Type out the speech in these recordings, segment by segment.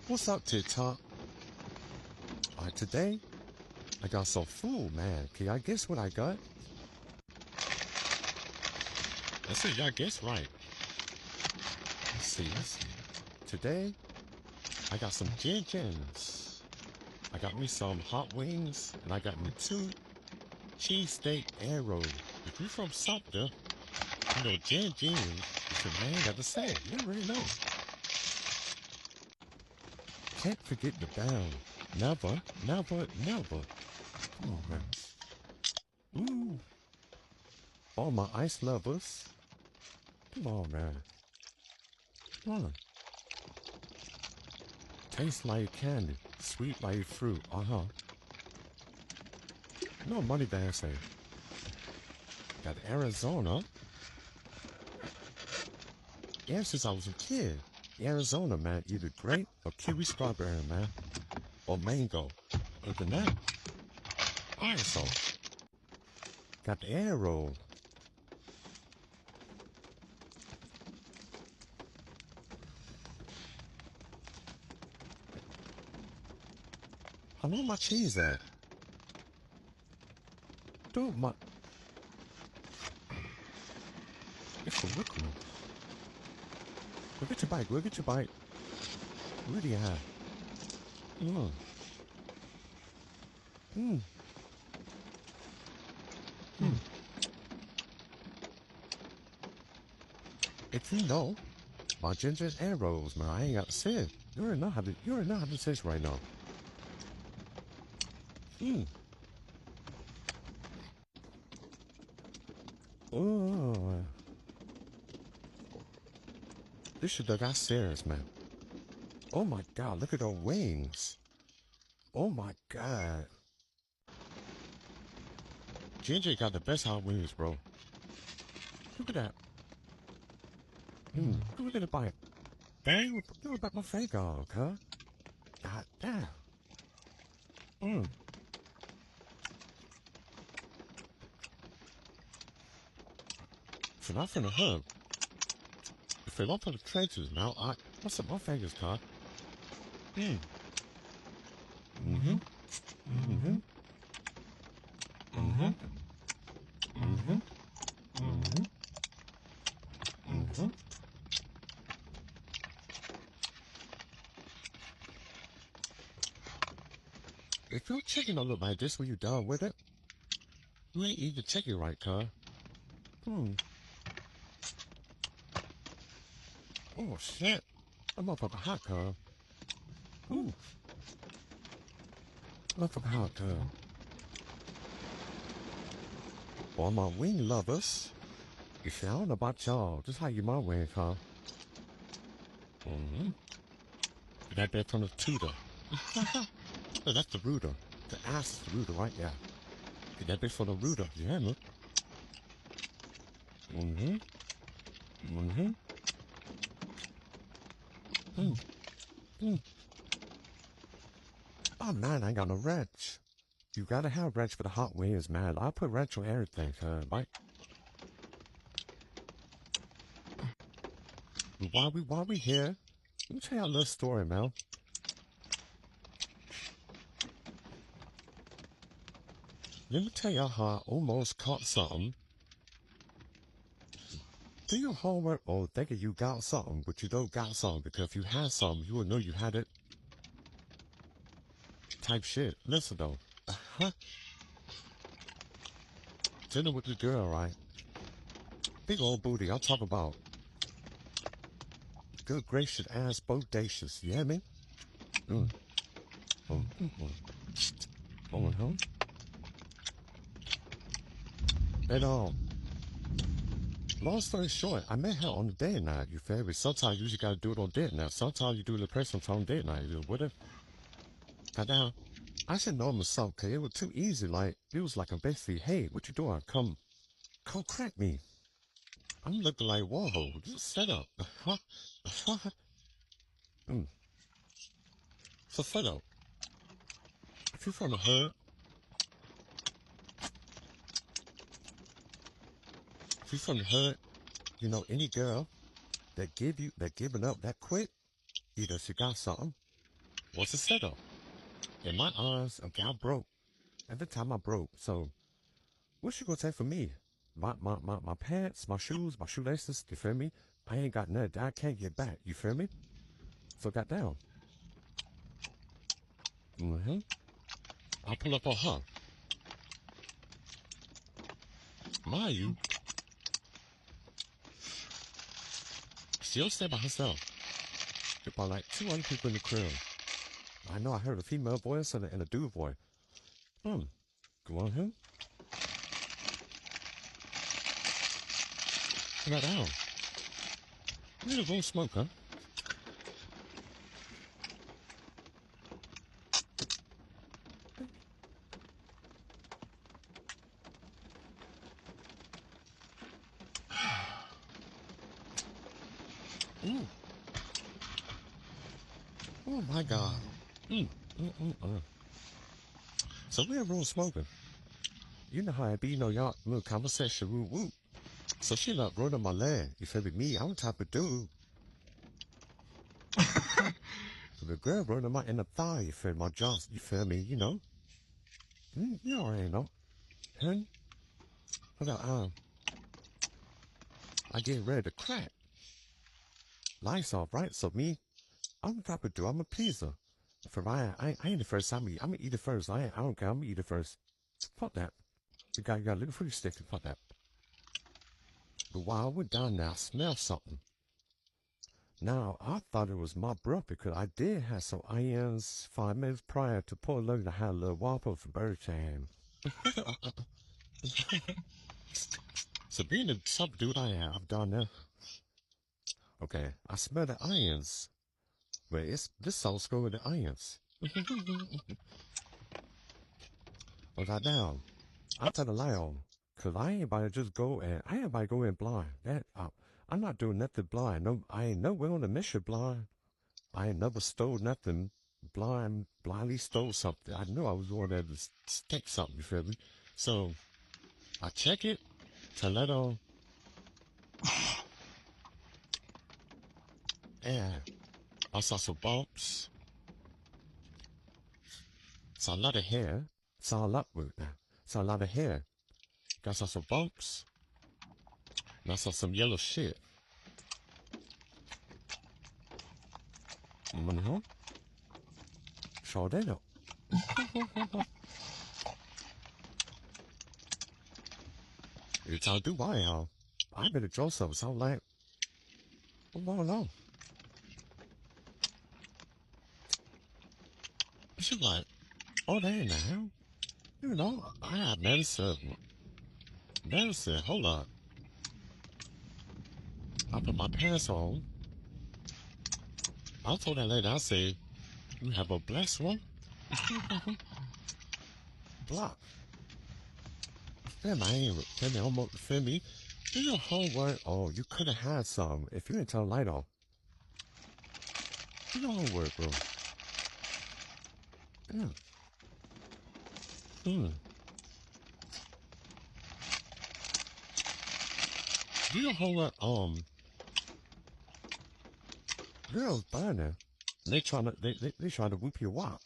What's up, TikTok? Today, I got so full, man. Can y'all guess what I got? Let's see, y'all guess right. Let's see. Today, I got some Jin-Jins. I got me some hot wings, and I got me 2 cheesesteak arrows. If you're from Sumter, you know Jin-Jins is your man got to say. You already know. Can't forget the bell. Never. Come on, man. Ooh. All my ice lovers. Come on, man. Come on. Tastes like candy. Sweet like fruit. Uh-huh. No money bag say. Got Arizona. Yeah, since I was a kid. Arizona, man. Either grape or kiwi strawberry, man. Or mango. Other than that, ISO. Got the arrow. I know my cheese at. Dude, my... It's a liquid. Go get your bite. Go get your bite. Really high. Mm. Mm. Mm. If you know, my ginger arrows, man, I ain't got to say it. You already know how to say it right now. Mm. Oh. This shit done got serious, man. Oh my god, look at those wings. Oh my god. Ginger got the best hot wings, bro. Look at that. Look at the bite. Dang, look about my fake off, huh? God damn. So not from the hub. If they don't put the trenches now, what's up my fingers, car? Mm. Mm-hmm. Mm-hmm. Mm-hmm. Mm-hmm. Mm-hmm. Mm-hmm. If your chicken don't look like this when you done with it, you ain't eating the chicken right, car. Oh shit. I'm up a hot car. Ooh. Up a hot car. For my wing lovers, you see, I don't know about y'all. Just how you my wing, huh? Mm-hmm. That bit from the tutor. Oh, that's the rooter. The ass is the rooter, right? Yeah. Get that bit from the rooter. Yeah, look. Mm-hmm. Mm-hmm. Mm. Mm. Oh, man, I ain't got no ranch. You gotta have ranch for the hot wings, man. I put ranch on everything, right? While we here, let me tell you a little story, man. Let me tell y'all how I almost caught something. Do your homework or thinking you got something, but you don't got something, because if you had something, you would know you had it. Type shit. Listen though. Dinner with the girl, right? Big old booty. I'm talking about good gracious ass bodacious. You hear me? Mm. Mm. And long story short, I met her on the date night. You feel me? Sometimes you just gotta do it on date night. Sometimes you do the person on date night. You know, what if? Goddamn. I should know him or something, cause it was too easy. Like it was like I'm basically, hey, what you doing? Come crack me. I'm looking like whoa, just set up. mm. So set up. If you're from the hood, if you're from the hood, you know any girl that giving up that quick, either she got something What's the setup? In my eyes, okay, I broke. At the time I broke, so what you gonna take from me? My pants, my shoes, my shoelaces, you feel me? I ain't got nothing I can't get back, you feel me? So goddamn. Mm-hmm. I'll pull up on her. Mind you, she'll stay by herself. There are like two other people in the crib. I know I heard a female voice and a dude voice. Go on here. Come down. You need a little smoke, huh? Ooh. Oh my God. Mm. So we're room smoking. You know how I be, you know, y'all little conversation, woo woo. So she not running my leg. You feel me? I'm the type of dude. So the girl running my inner thigh, you feel my jaws, you feel me? You know? You already know. Hun? I get ready to crack. Lights off, right? So me, I'm the type of dude, I'm a pleaser. For I ain't the first time I'm gonna eat it first. I don't care, I'm gonna eat it first. Fuck that. You got a little fruit stick, fuck that. But while I went down there, I smelled something. Now, I thought it was my breath because I did have some onions 5 minutes prior to pulling over to have a little whopper for bird time. So being the type of dude I am, I've done that. Okay, I smell the onions. But it's this sauce go with the onions. Well, goddamn, I tell the lie on. Cause I ain't about to just go and I ain't about to go in blind. I'm not doing nothing blind. No, I ain't nowhere on the mission blind. I ain't never stole nothing blindly stole something. I knew I was going there to take something, you feel me? So I check it to let on. And I saw some bumps. Saw a lot of hair. Saw a lot saw a lot of hair. I saw some bumps. And I saw some yellow shit. Mm-hmm. Sure did it. It's how do I better draw some. So I'm like, oh no. She's like, oh there now. You know, I had medicine. Medicine, hold up. I put my pants on. I told that lady, I said, you have a blessed one? Block. Feel me, I ain't feel me, almost feel me. Do your homework. Oh, you could have had some if you didn't turn the light off. Do your homework, bro. Yeah. Do your homework. Girls burning. They trying to whoop your wop.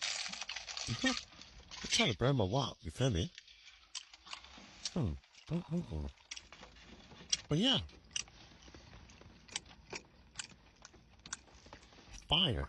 They trying to burn my wop. You feel me? But yeah, fire.